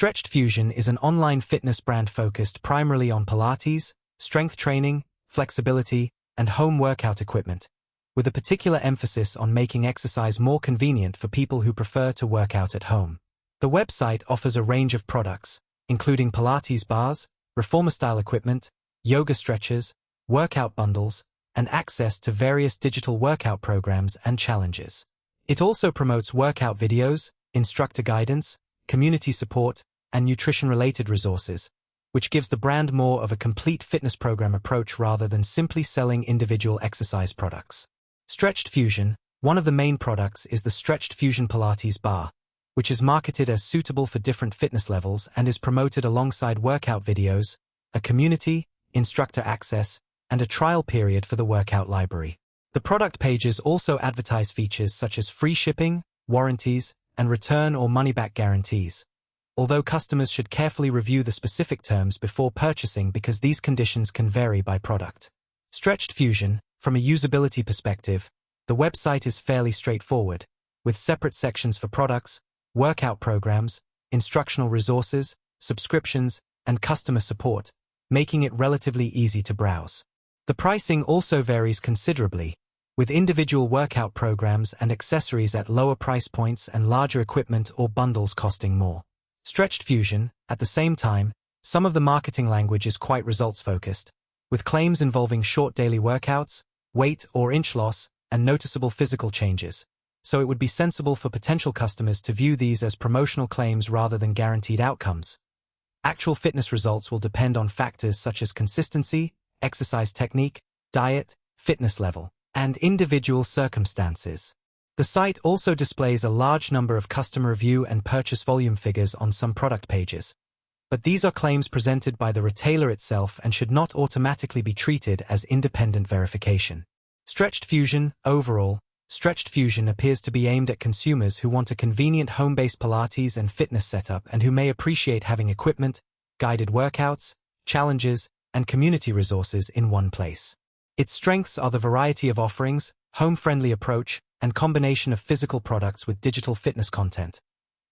Stretched Fusion is an online fitness brand focused primarily on Pilates, strength training, flexibility, and home workout equipment, with a particular emphasis on making exercise more convenient for people who prefer to work out at home. The website offers a range of products, including Pilates bars, reformer-style equipment, yoga stretchers, workout bundles, and access to various digital workout programs and challenges. It also promotes workout videos, instructor guidance, community support, and nutrition-related resources, which gives the brand more of a complete fitness program approach rather than simply selling individual exercise products. Stretched Fusion, one of the main products is the Stretched Fusion Pilates bar, which is marketed as suitable for different fitness levels and is promoted alongside workout videos, a community, instructor access, and a trial period for the workout library. The product pages also advertise features such as free shipping, warranties, and return or money-back guarantees, although customers should carefully review the specific terms before purchasing because these conditions can vary by product. Stretched Fusion, from a usability perspective, the website is fairly straightforward, with separate sections for products, workout programs, instructional resources, subscriptions, and customer support, making it relatively easy to browse. The pricing also varies considerably, with individual workout programs and accessories at lower price points and larger equipment or bundles costing more. Stretched Fusion, at the same time, some of the marketing language is quite results-focused, with claims involving short daily workouts, weight or inch loss, and noticeable physical changes, so it would be sensible for potential customers to view these as promotional claims rather than guaranteed outcomes. Actual fitness results will depend on factors such as consistency, exercise technique, diet, fitness level, and individual circumstances. The site also displays a large number of customer review and purchase volume figures on some product pages, but these are claims presented by the retailer itself and should not automatically be treated as independent verification. Stretched Fusion, overall, Stretched Fusion appears to be aimed at consumers who want a convenient home-based Pilates and fitness setup and who may appreciate having equipment, guided workouts, challenges, and community resources in one place. Its strengths are the variety of offerings, home-friendly approach, and combination of physical products with digital fitness content.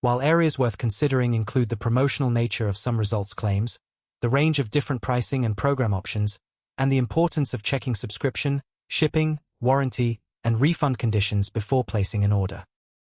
While areas worth considering include the promotional nature of some results claims, the range of different pricing and program options, and the importance of checking subscription, shipping, warranty, and refund conditions before placing an order.